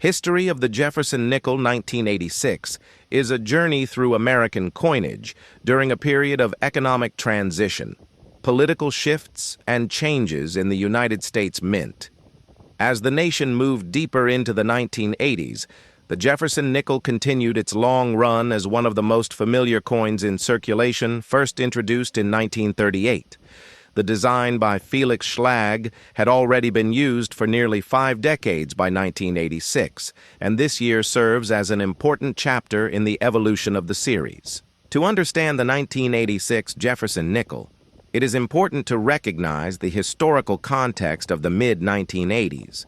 History of the Jefferson Nickel 1986 is a journey through American coinage during a period of economic transition, political shifts, and changes in the United States Mint. As the nation moved deeper into the 1980s, the Jefferson Nickel continued its long run as one of the most familiar coins in circulation, first introduced in 1938. The design by Felix Schlag had already been used for nearly 5 decades by 1986, and this year serves as an important chapter in the evolution of the series. To understand the 1986 Jefferson Nickel, it is important to recognize the historical context of the mid-1980s.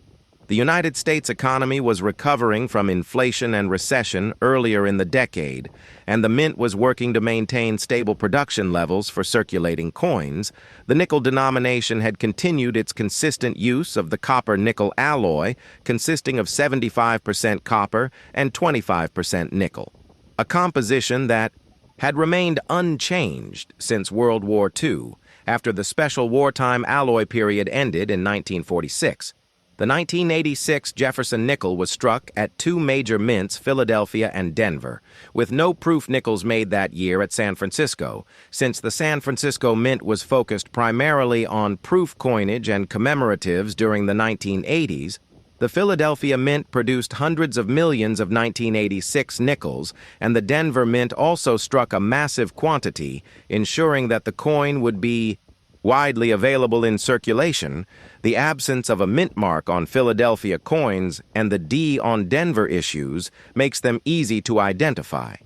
The United States economy was recovering from inflation and recession earlier in the decade, and the Mint was working to maintain stable production levels for circulating coins. The nickel denomination had continued its consistent use of the copper-nickel alloy, consisting of 75% copper and 25% nickel, a composition that had remained unchanged since World War II, after the special wartime alloy period ended in 1946. The 1986 Jefferson Nickel was struck at 2 major mints, Philadelphia and Denver, with no proof nickels made that year at San Francisco, since the San Francisco Mint was focused primarily on proof coinage and commemoratives during the 1980s. The Philadelphia Mint produced hundreds of millions of 1986 nickels, and the Denver Mint also struck a massive quantity, ensuring that the coin would be widely available in circulation. The absence of a mint mark on Philadelphia coins and the D on Denver issues makes them easy to identify.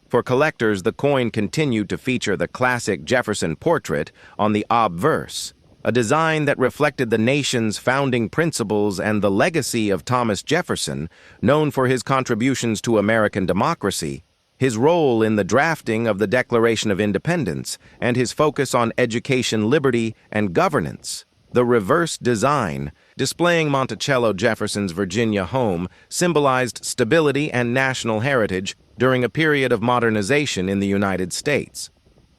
For collectors, the coin continued to feature the classic Jefferson portrait on the obverse, a design that reflected the nation's founding principles and the legacy of Thomas Jefferson, known for his contributions to American democracy, his role in the drafting of the Declaration of Independence, and his focus on education, liberty, and governance. The reverse design, displaying Monticello Jefferson's Virginia home, symbolized stability and national heritage during a period of modernization in the United States.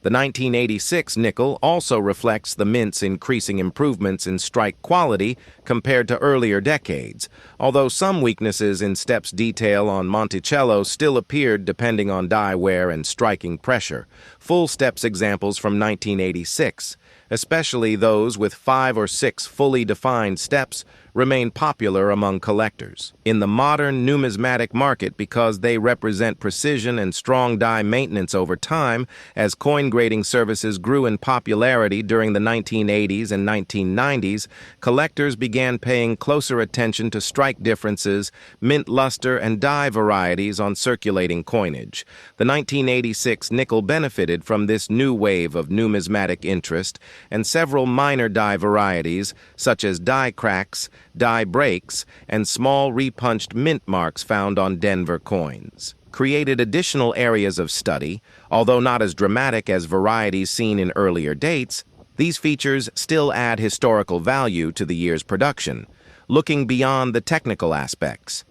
The 1986 nickel also reflects the Mint's increasing improvements in strike quality compared to earlier decades, although some weaknesses in Steps detail on Monticello still appeared depending on die wear and striking pressure. Full Steps examples from 1986, especially those with 5 or 6 fully defined steps, remain popular among collectors in the modern numismatic market because they represent precision and strong die maintenance over time. As coin grading services grew in popularity during the 1980s and 1990s, collectors began paying closer attention to strike differences, mint luster, and die varieties on circulating coinage. The 1986 nickel benefited from this new wave of numismatic interest, and several minor die varieties, such as die cracks, die breaks, and small repunched mint marks found on Denver coins, created additional areas of study. Although not as dramatic as varieties seen in earlier dates, these features still add historical value to the year's production, looking beyond the technical aspects.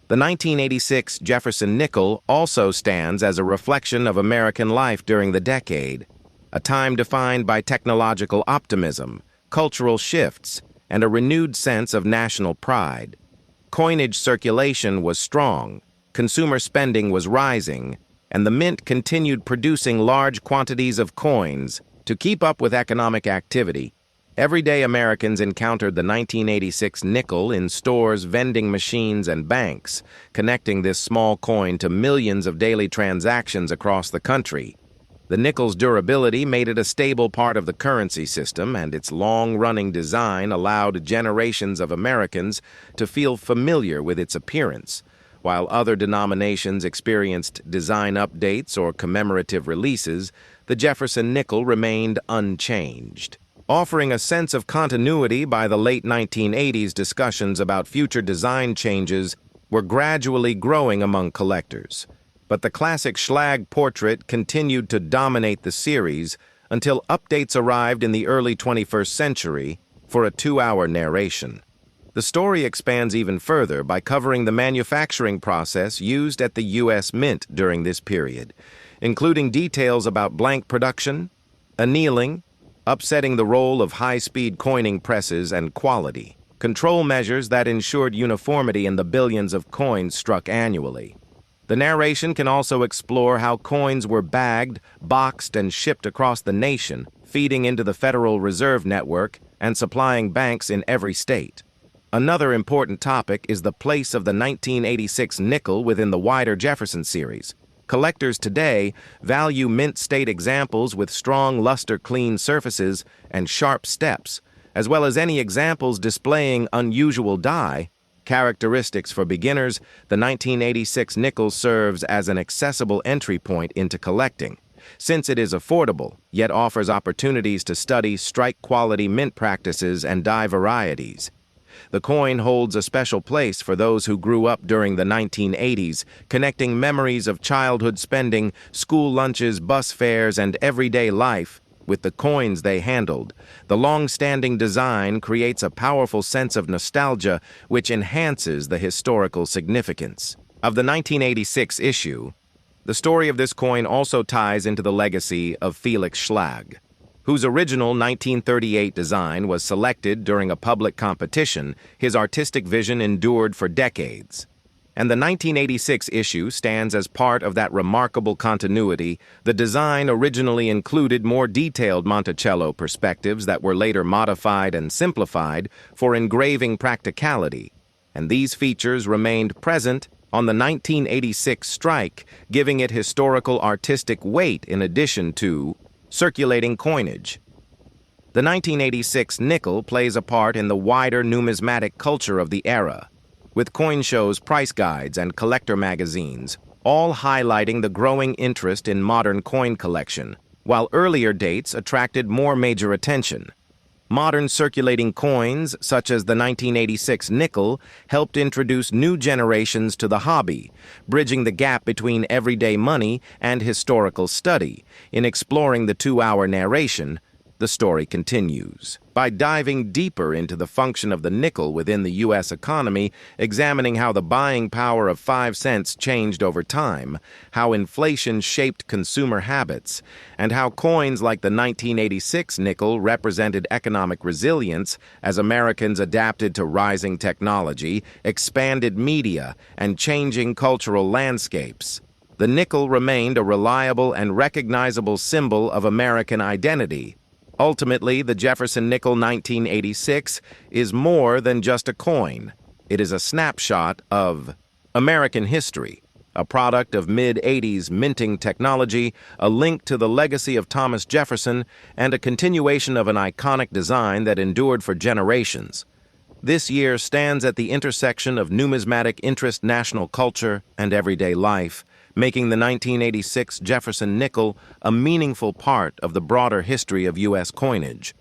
The 1986 Jefferson Nickel also stands as a reflection of American life during the decade, a time defined by technological optimism, cultural shifts, and a renewed sense of national pride. Coinage circulation was strong, consumer spending was rising, and the Mint continued producing large quantities of coins to keep up with economic activity. Everyday Americans encountered the 1986 nickel in stores, vending machines, and banks, connecting this small coin to millions of daily transactions across the country. The nickel's durability made it a stable part of the currency system, and its long-running design allowed generations of Americans to feel familiar with its appearance. While other denominations experienced design updates or commemorative releases, the Jefferson Nickel remained unchanged. Offering a sense of continuity, by the late 1980s, discussions about future design changes were gradually growing among collectors. But the classic Schlag portrait continued to dominate the series until updates arrived in the early 21st century for a 2-hour narration. The story expands even further by covering the manufacturing process used at the U.S. Mint during this period, including details about blank production, annealing, upsetting the role of high-speed coining presses, and quality. control measures that ensured uniformity in the billions of coins struck annually. The narration can also explore how coins were bagged, boxed, and shipped across the nation, feeding into the Federal Reserve Network and supplying banks in every state. Another important topic is the place of the 1986 nickel within the wider Jefferson series. Collectors today value mint state examples with strong luster-clean surfaces and sharp steps, as well as any examples displaying unusual die. Characteristics for beginners, the 1986 nickel serves as an accessible entry point into collecting, since it is affordable, yet offers opportunities to study strike-quality mint practices and die varieties. The coin holds a special place for those who grew up during the 1980s, connecting memories of childhood spending, school lunches, bus fares, and everyday life with the coins they handled. The long-standing design creates a powerful sense of nostalgia, which enhances the historical significance. Of the 1986 issue, the story of this coin also ties into the legacy of Felix Schlag, whose original 1938 design was selected during a public competition. His artistic vision endured for decades, and the 1986 issue stands as part of that remarkable continuity. The design originally included more detailed Monticello perspectives that were later modified and simplified for engraving practicality, and these features remained present on the 1986 strike, giving it historical artistic weight in addition to circulating coinage. The 1986 nickel plays a part in the wider numismatic culture of the era, with coin shows, price guides, and collector magazines, all highlighting the growing interest in modern coin collection, while earlier dates attracted more major attention. Modern circulating coins, such as the 1986 nickel, helped introduce new generations to the hobby, bridging the gap between everyday money and historical study. In exploring the 2-hour narration, the story continues by diving deeper into the function of the nickel within the U.S. economy, examining how the buying power of 5 cents changed over time, how inflation shaped consumer habits, and how coins like the 1986 nickel represented economic resilience as Americans adapted to rising technology, expanded media, and changing cultural landscapes. The nickel remained a reliable and recognizable symbol of American identity. Ultimately, the Jefferson Nickel 1986 is more than just a coin. It is a snapshot of American history, a product of mid-'80s minting technology, a link to the legacy of Thomas Jefferson, and a continuation of an iconic design that endured for generations. This year stands at the intersection of numismatic interest, national culture, and everyday life, making the 1986 Jefferson Nickel a meaningful part of the broader history of U.S. coinage.